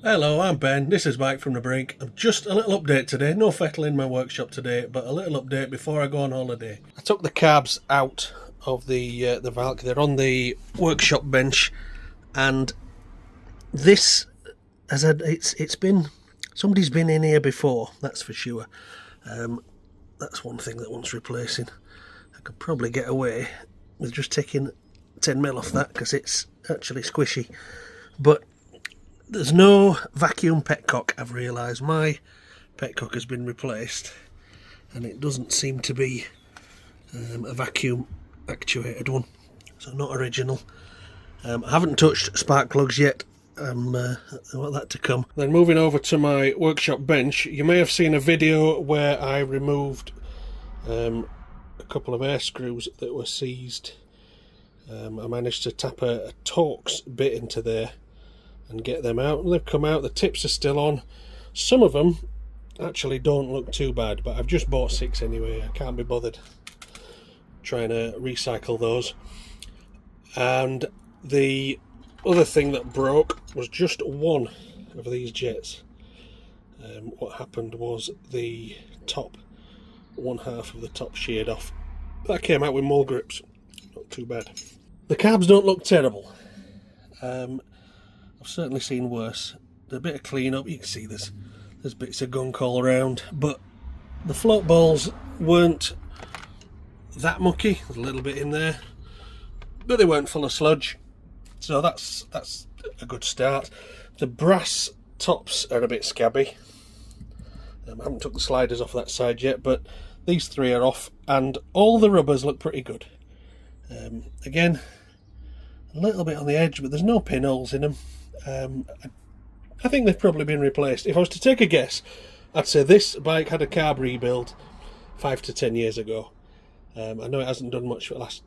Hello, I'm Ben. This is Mike from the Brink. Just a little update today. No fettle in my workshop today, but a little update before I go on holiday. I took the carbs out of the Valkyrie. They're on the workshop bench, and this has had it's been somebody's been in here before. That's for sure. That's one thing that wants replacing. I could probably get away with just taking 10mm off that because it's actually squishy, but there's no vacuum petcock. I've realised my petcock has been replaced and it doesn't seem to be a vacuum actuated one, so not original. I haven't touched spark plugs yet. I want that to come. Then moving over to my workshop bench, you may have seen a video where I removed a couple of air screws that were seized. I managed to tap a Torx bit into there and get them out, and they've come out. The tips are still on. Some of them actually don't look too bad, but I've just bought 6 anyway. I can't be bothered trying to recycle those. And the other thing that broke was just one of these jets. What happened was the top, one half of the top sheared off. That came out with more grips. Not too bad. The carbs don't look terrible. I've certainly seen worse. There's a bit of clean up. You can see there's bits of gunk all around, but the float balls weren't that mucky. There's a little bit in there, but they weren't full of sludge, so that's a good start. The brass tops are a bit scabby. I haven't took the sliders off that side yet, but these 3 are off, and all the rubbers look pretty good. Again, a little bit on the edge, but there's no pinholes in them. I think they've probably been replaced. If I was to take a guess, I'd say this bike had a carb rebuild 5 to 10 years ago. I know it hasn't done much for the last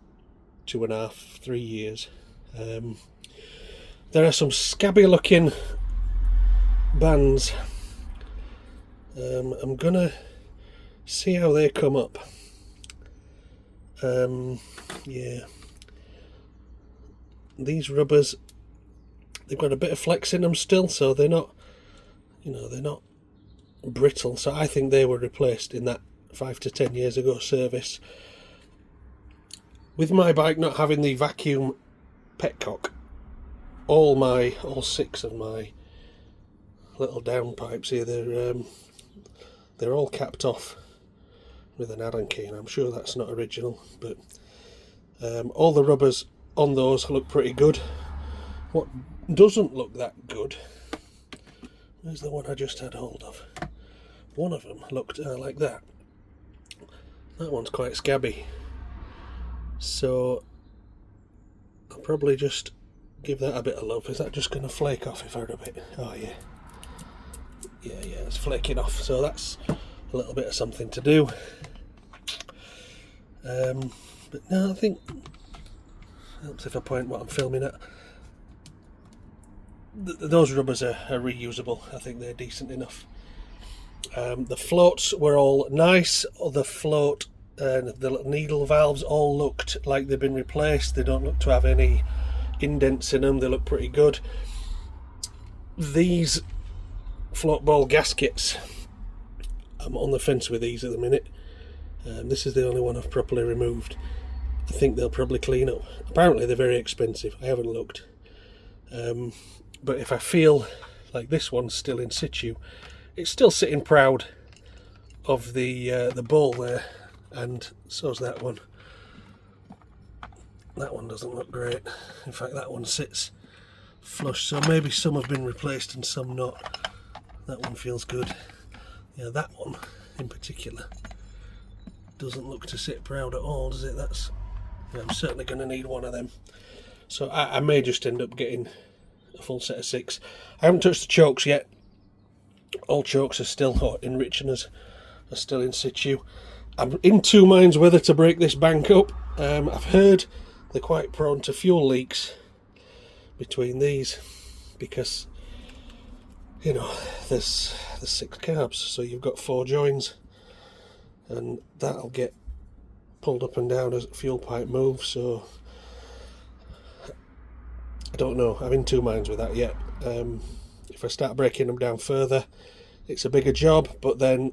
2.5, 3 years. There are some scabby looking bands. I'm gonna see how they come up. Yeah, these rubbers, they've got a bit of flex in them still, so they're not, they're not brittle. So I think they were replaced in that 5 to 10 years ago service. With my bike not having the vacuum petcock, all 6 of my little downpipes here, they're all capped off with an Allen key, and I'm sure that's not original, but all the rubbers on those look pretty good. What doesn't look that good, where's the one I just had hold of? One of them looked like that. That one's quite scabby, so I'll probably just give that a bit of love. Is that just going to flake off if I rub it? Oh yeah, it's flaking off, so that's a little bit of something to do. But no, I think it helps if I point what I'm filming at. Those rubbers are reusable. I think they're decent enough. The floats were all nice. The float and the little needle valves all looked like they've been replaced. They don't look to have any indents in them. They look pretty good. These float ball gaskets, I'm on the fence with these at the minute. This is the only one I've properly removed. I think they'll probably clean up. Apparently they're very expensive. I haven't looked. But if I feel like this one's still in situ, it's still sitting proud of the bowl there, and so's that one. That one doesn't look great. In fact, that one sits flush, so maybe some have been replaced and some not. That one feels good. Yeah, that one in particular doesn't look to sit proud at all, does it? I'm certainly going to need one of them. So I may just end up getting a full set of 6. I haven't touched the chokes yet. All chokes are still hot. Enrichers are still in situ. I'm in 2 minds whether to break this bank up. I've heard they're quite prone to fuel leaks between these because, there's 6 carbs, so you've got 4 joins, and that'll get pulled up and down as the fuel pipe moves. So I don't know. I'm in 2 minds with that yet. If I start breaking them down further, it's a bigger job, but then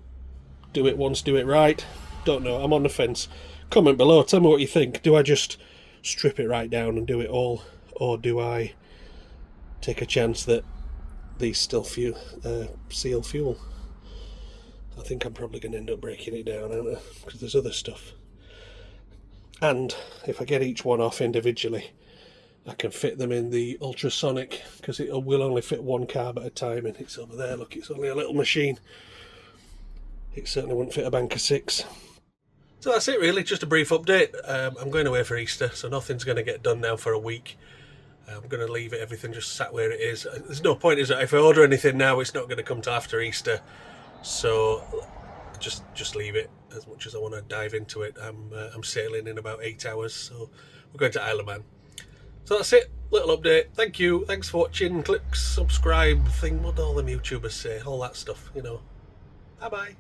do it once, do it right. Don't know, I'm on the fence. Comment below, tell me what you think. Do I just strip it right down and do it all, or do I take a chance that these still seal fuel? I think I'm probably going to end up breaking it down, aren't I? Because there's other stuff. And if I get each one off individually, I can fit them in the ultrasonic, because it will only fit one carb at a time, and it's over there. Look, it's only a little machine. It certainly wouldn't fit a bank of 6. So that's it really, just a brief update. I'm going away for Easter, so nothing's going to get done now for a week. I'm going to leave everything just sat where it is. There's no point, is it? If I order anything now, it's not going to come till after Easter. So just leave it. As much as I want to dive into it, I'm sailing in about 8 hours, so we're going to Isle of Man. So that's it, little update. Thank you, thanks for watching. Click subscribe thing, what do all them YouTubers say, all that stuff, you know. Bye bye.